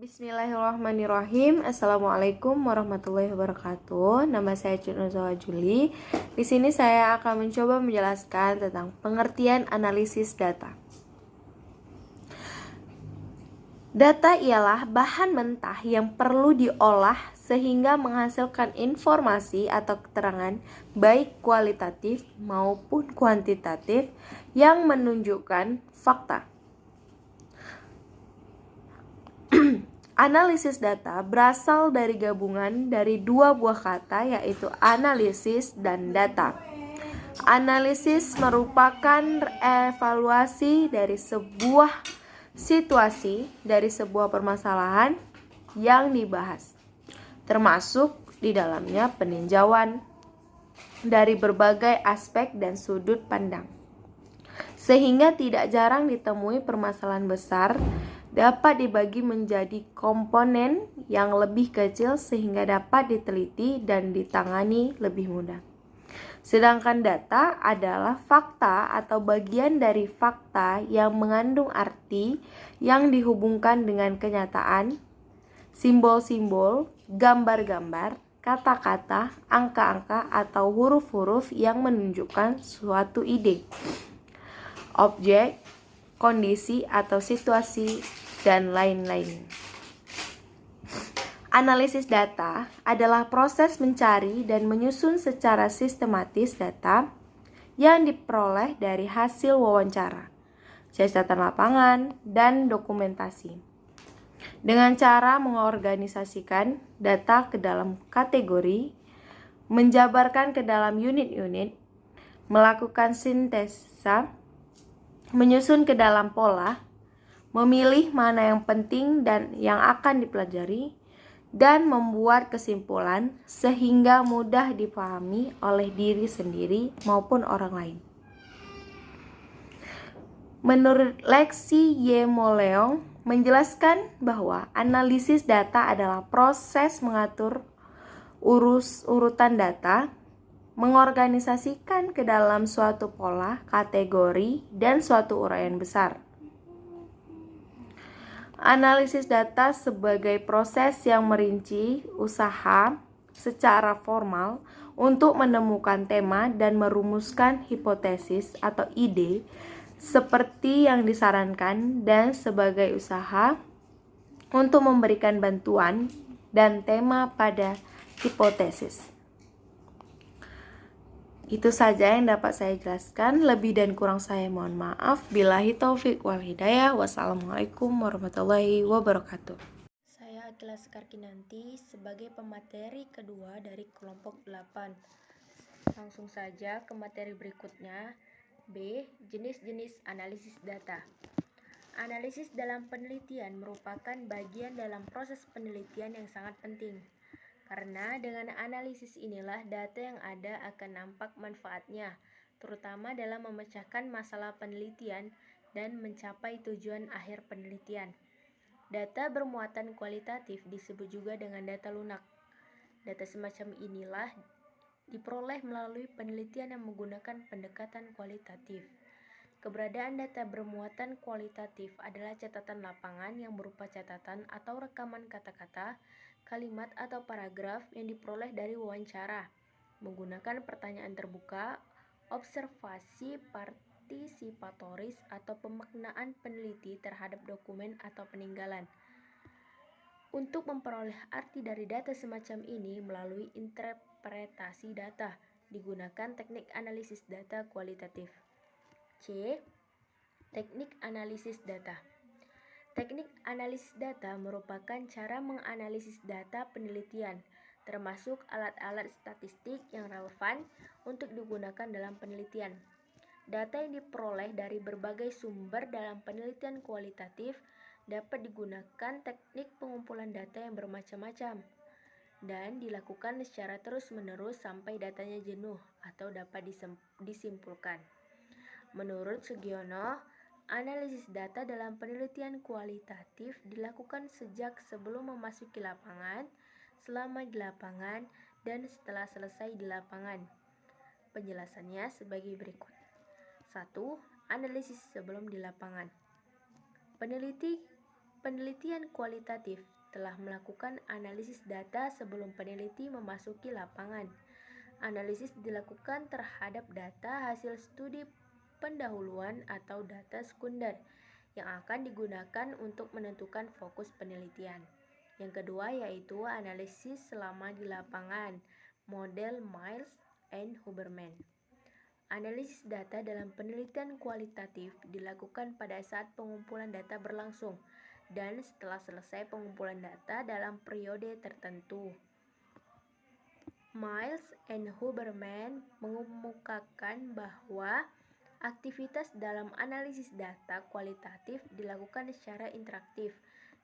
Bismillahirrahmanirrahim. Assalamualaikum warahmatullahi wabarakatuh. Nama saya Cunuzawa Juli. Di sini saya akan mencoba menjelaskan tentang pengertian analisis data. Data ialah bahan mentah yang perlu diolah sehingga menghasilkan informasi atau keterangan baik kualitatif maupun kuantitatif yang menunjukkan fakta. Analisis data berasal dari gabungan dari dua buah kata, yaitu analisis dan data. Analisis merupakan evaluasi dari sebuah situasi, dari sebuah permasalahan yang dibahas, termasuk di dalamnya peninjauan dari berbagai aspek dan sudut pandang. Sehingga tidak jarang ditemui permasalahan besar dapat dibagi menjadi komponen yang lebih kecil sehingga dapat diteliti dan ditangani lebih mudah. Sedangkan data adalah fakta atau bagian dari fakta yang mengandung arti yang dihubungkan dengan kenyataan, simbol-simbol, gambar-gambar, kata-kata, angka-angka atau huruf-huruf yang menunjukkan suatu ide, objek, kondisi atau situasi, dan lain-lain. Analisis data adalah proses mencari dan menyusun secara sistematis data yang diperoleh dari hasil wawancara, catatan lapangan, dan dokumentasi. Dengan cara mengorganisasikan data ke dalam kategori, menjabarkan ke dalam unit-unit, melakukan sintesa, menyusun ke dalam pola, memilih mana yang penting dan yang akan dipelajari, dan membuat kesimpulan sehingga mudah dipahami oleh diri sendiri maupun orang lain. Menurut Lexi Y. Moleong menjelaskan bahwa analisis data adalah proses mengatur urutan data, mengorganisasikan ke dalam suatu pola, kategori, dan suatu uraian besar. Analisis data sebagai proses yang merinci usaha secara formal untuk menemukan tema dan merumuskan hipotesis atau ide seperti yang disarankan, dan sebagai usaha untuk memberikan bantuan dan tema pada hipotesis. Itu saja yang dapat saya jelaskan. Lebih dan kurang saya mohon maaf. Billahi taufik wal hidayah. Wassalamualaikum warahmatullahi wabarakatuh. Saya adalah Sekar Kinanti sebagai pemateri kedua dari kelompok 8. Langsung saja ke materi berikutnya. B. Jenis-jenis analisis data. Analisis dalam penelitian merupakan bagian dalam proses penelitian yang sangat penting. Karena dengan analisis inilah data yang ada akan nampak manfaatnya, terutama dalam memecahkan masalah penelitian dan mencapai tujuan akhir penelitian. Data bermuatan kualitatif disebut juga dengan data lunak. Data semacam inilah diperoleh melalui penelitian yang menggunakan pendekatan kualitatif. Keberadaan data bermuatan kualitatif adalah catatan lapangan yang berupa catatan atau rekaman kata-kata, kalimat atau paragraf yang diperoleh dari wawancara, menggunakan pertanyaan terbuka, observasi partisipatoris atau pemaknaan peneliti terhadap dokumen atau peninggalan. Untuk memperoleh arti dari data semacam ini melalui interpretasi data, digunakan teknik analisis data kualitatif. C. Teknik analisis data. Teknik analisis data merupakan cara menganalisis data penelitian, termasuk alat-alat statistik yang relevan untuk digunakan dalam penelitian. Data yang diperoleh dari berbagai sumber dalam penelitian kualitatif dapat digunakan teknik pengumpulan data yang bermacam-macam dan dilakukan secara terus-menerus sampai datanya jenuh atau dapat disimpulkan. Menurut Sugiono, analisis data dalam penelitian kualitatif dilakukan sejak sebelum memasuki lapangan, selama di lapangan, dan setelah selesai di lapangan. Penjelasannya sebagai berikut. 1. Analisis sebelum di lapangan. Peneliti penelitian kualitatif telah melakukan analisis data sebelum peneliti memasuki lapangan. Analisis dilakukan terhadap data hasil studi pendahuluan atau data sekunder yang akan digunakan untuk menentukan fokus penelitian. Yang kedua yaitu analisis selama di lapangan, model Miles and Huberman. Analisis data dalam penelitian kualitatif dilakukan pada saat pengumpulan data berlangsung dan setelah selesai pengumpulan data dalam periode tertentu. Miles and Huberman mengemukakan bahwa aktivitas dalam analisis data kualitatif dilakukan secara interaktif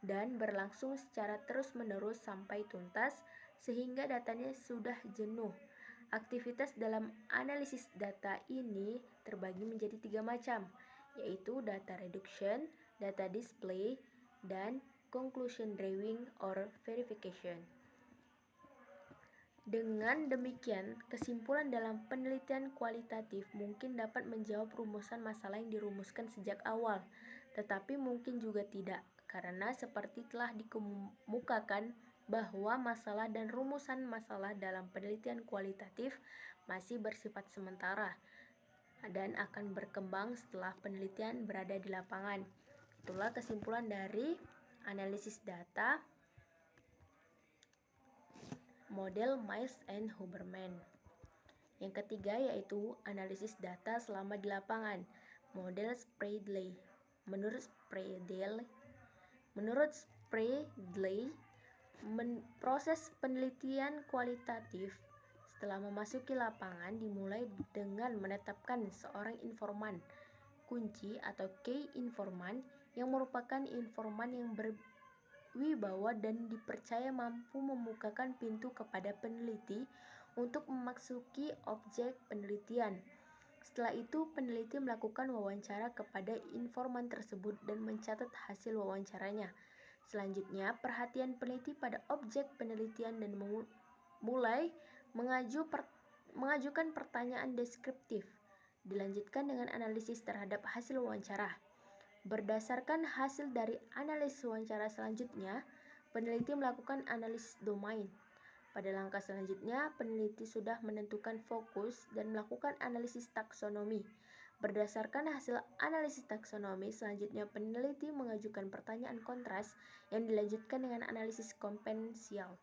dan berlangsung secara terus-menerus sampai tuntas sehingga datanya sudah jenuh. Aktivitas dalam analisis data ini terbagi menjadi 3 macam, yaitu data reduction, data display, dan conclusion drawing or verification. Dengan demikian, kesimpulan dalam penelitian kualitatif mungkin dapat menjawab rumusan masalah yang dirumuskan sejak awal, tetapi mungkin juga tidak, karena seperti telah dikemukakan bahwa masalah dan rumusan masalah dalam penelitian kualitatif masih bersifat sementara dan akan berkembang setelah penelitian berada di lapangan. Itulah kesimpulan dari analisis data model Miles and Huberman. Yang ketiga yaitu analisis data selama di lapangan, model Spradley. Menurut Spradley, proses penelitian kualitatif setelah memasuki lapangan dimulai dengan menetapkan seorang informan kunci atau key informan yang merupakan informan yang berwibawa dan dipercaya mampu membukakan pintu kepada peneliti untuk memasuki objek penelitian. Setelah itu, peneliti melakukan wawancara kepada informan tersebut dan mencatat hasil wawancaranya. Selanjutnya, perhatian peneliti pada objek penelitian dan mulai mengajukan pertanyaan deskriptif. Dilanjutkan dengan analisis terhadap hasil wawancara. Berdasarkan hasil dari analisis wawancara selanjutnya, peneliti melakukan analisis domain. Pada langkah selanjutnya, peneliti sudah menentukan fokus dan melakukan analisis taksonomi. Berdasarkan hasil analisis taksonomi, selanjutnya peneliti mengajukan pertanyaan kontras yang dilanjutkan dengan analisis kompensial.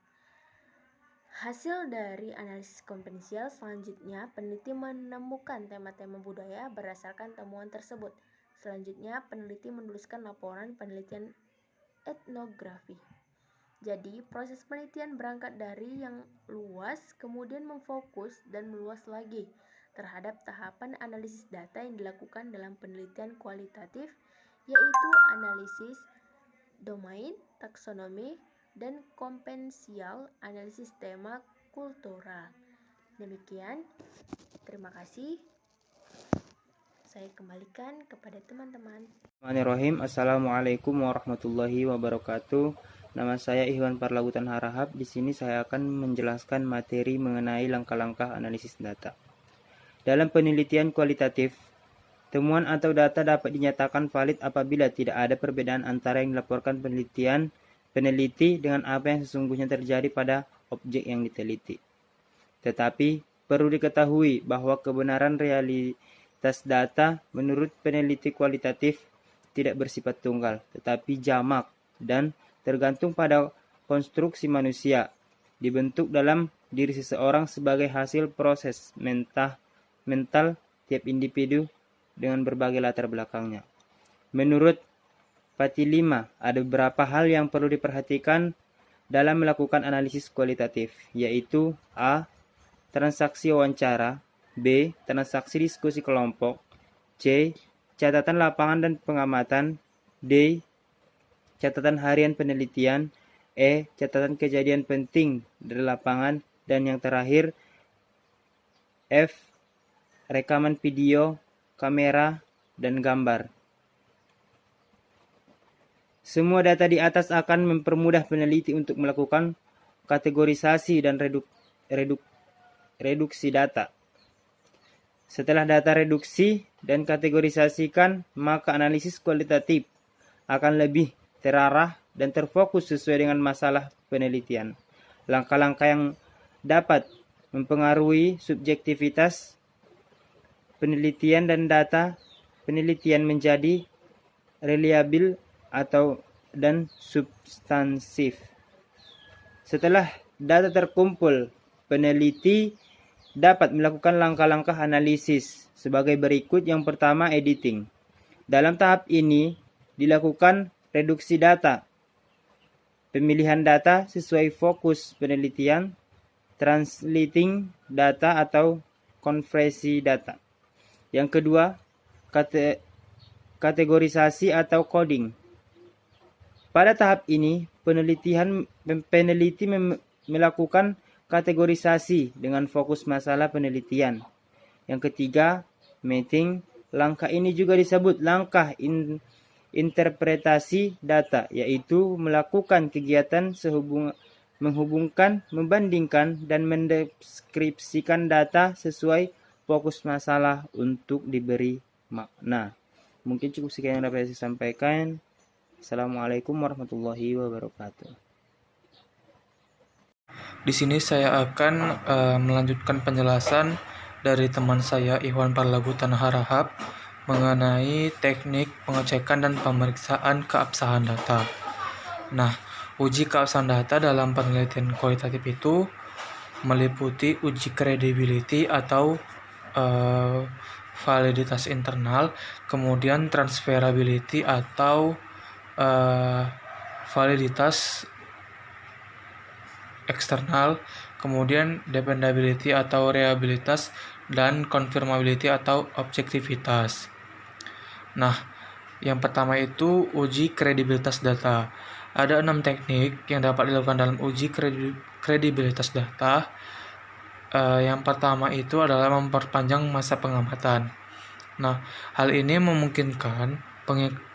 Hasil dari analisis kompensial selanjutnya, peneliti menemukan tema-tema budaya berdasarkan temuan tersebut. Selanjutnya, peneliti menuliskan laporan penelitian etnografi. Jadi, proses penelitian berangkat dari yang luas, kemudian memfokus dan meluas lagi terhadap tahapan analisis data yang dilakukan dalam penelitian kualitatif, yaitu analisis domain, taksonomi, dan kompensial analisis tema kultural. Demikian, terima kasih. Saya kembalikan kepada teman-teman. Bismillahirrahmanirrahim. Assalamualaikum warahmatullahi wabarakatuh. Nama saya Ihwan Parlahutan Harahap. Di sini saya akan menjelaskan materi mengenai langkah-langkah analisis data. Dalam penelitian kualitatif, temuan atau data dapat dinyatakan valid apabila tidak ada perbedaan antara yang dilaporkan peneliti dengan apa yang sesungguhnya terjadi pada objek yang diteliti. Tetapi, perlu diketahui bahwa kebenaran realitas data menurut peneliti kualitatif tidak bersifat tunggal, tetapi jamak dan tergantung pada konstruksi manusia, dibentuk dalam diri seseorang sebagai hasil proses mental tiap individu dengan berbagai latar belakangnya. Menurut Patilima, ada beberapa hal yang perlu diperhatikan dalam melakukan analisis kualitatif, yaitu A. Transaksi wawancara, B. Transaksi diskusi kelompok, C. Catatan lapangan dan pengamatan, D. Catatan harian penelitian, E. Catatan kejadian penting dari lapangan, dan yang terakhir F. Rekaman video, kamera, dan gambar. Semua data di atas akan mempermudah peneliti untuk melakukan kategorisasi dan reduksi data. Setelah data reduksi dan kategorisasikan, maka analisis kualitatif akan lebih terarah, dan terfokus sesuai dengan masalah penelitian. Langkah-langkah yang dapat mempengaruhi subjektivitas penelitian dan data penelitian menjadi reliable dan substansif. Setelah data terkumpul, peneliti dapat melakukan langkah-langkah analisis sebagai berikut. Yang pertama, editing. Dalam tahap ini dilakukan reduksi data, pemilihan data sesuai fokus penelitian, translating data atau konversi data. Yang kedua, kategorisasi atau coding. Pada tahap ini, peneliti melakukan kategorisasi dengan fokus masalah penelitian. Yang ketiga, mapping. Langkah ini juga disebut langkah interpretasi data, yaitu melakukan kegiatan menghubungkan, membandingkan, dan mendeskripsikan data sesuai fokus masalah untuk diberi makna. Mungkin cukup sekian yang dapat saya sampaikan. Assalamualaikum warahmatullahi wabarakatuh. Di sini saya akan melanjutkan penjelasan dari teman saya Ikhwan Parlagutan Harahap mengenai teknik pengecekan dan pemeriksaan keabsahan data. Nah, uji keabsahan data dalam penelitian kualitatif itu meliputi uji credibility atau validitas internal, kemudian transferability atau validitas eksternal, kemudian dependability atau reliabilitas, dan confirmability atau objektivitas. Nah, yang pertama itu uji kredibilitas data. Ada 6 teknik yang dapat dilakukan dalam uji kredibilitas data. Yang pertama itu adalah memperpanjang masa pengamatan. Nah, hal ini memungkinkan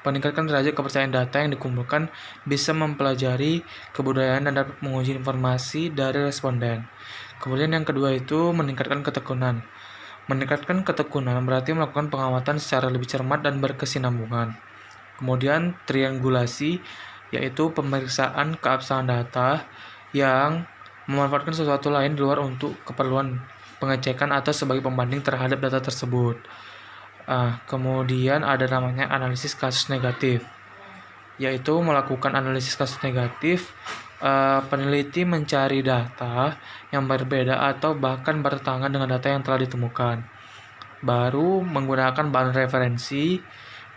peningkatkan derajat kepercayaan data yang dikumpulkan, bisa mempelajari kebudayaan dan dapat menguji informasi dari responden. Kemudian yang kedua itu meningkatkan ketekunan. Meningkatkan ketekunan berarti melakukan pengamatan secara lebih cermat dan berkesinambungan. Kemudian triangulasi, yaitu pemeriksaan keabsahan data yang memanfaatkan sesuatu lain di luar untuk keperluan pengecekan atau sebagai pembanding terhadap data tersebut. Kemudian ada namanya analisis kasus negatif, yaitu melakukan analisis kasus negatif. Peneliti mencari data yang berbeda atau bahkan bertentangan dengan data yang telah ditemukan, baru menggunakan bahan referensi,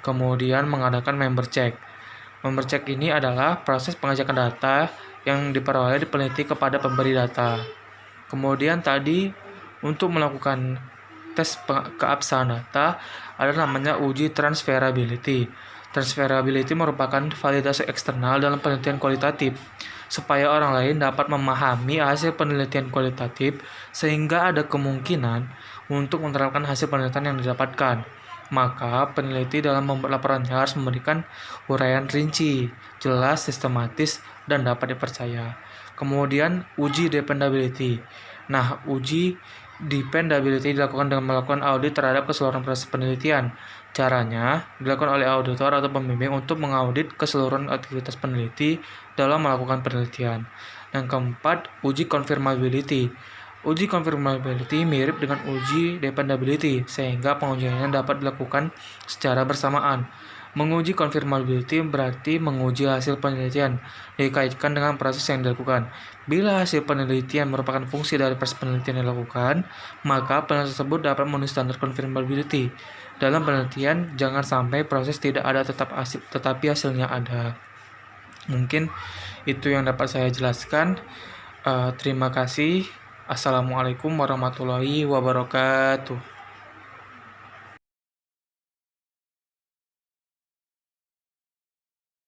kemudian mengadakan member check. Member check ini adalah proses pengecekan data yang diperoleh peneliti kepada pemberi data. Kemudian tadi untuk melakukan tes keabsahan data ada namanya uji transferability. Transferability merupakan validasi eksternal dalam penelitian kualitatif supaya orang lain dapat memahami hasil penelitian kualitatif sehingga ada kemungkinan untuk menerapkan hasil penelitian yang didapatkan. Maka peneliti dalam membuat laporannya harus memberikan uraian rinci, jelas, sistematis, dan dapat dipercaya. Kemudian uji dependability. Nah, uji dependability dilakukan dengan melakukan audit terhadap keseluruhan proses penelitian. Caranya dilakukan oleh auditor atau pembimbing untuk mengaudit keseluruhan aktivitas peneliti dalam melakukan penelitian. Yang keempat, uji confirmability. Uji confirmability mirip dengan uji dependability, sehingga pengujiannya dapat dilakukan secara bersamaan. Menguji confirmability berarti menguji hasil penelitian dikaitkan dengan proses yang dilakukan. Bila hasil penelitian merupakan fungsi dari proses penelitian yang dilakukan, maka penelitian tersebut dapat memenuhi standar confirmability. Dalam penelitian, jangan sampai proses tidak ada tetapi hasilnya ada. Mungkin itu yang dapat saya jelaskan. Terima kasih. Assalamualaikum warahmatullahi wabarakatuh.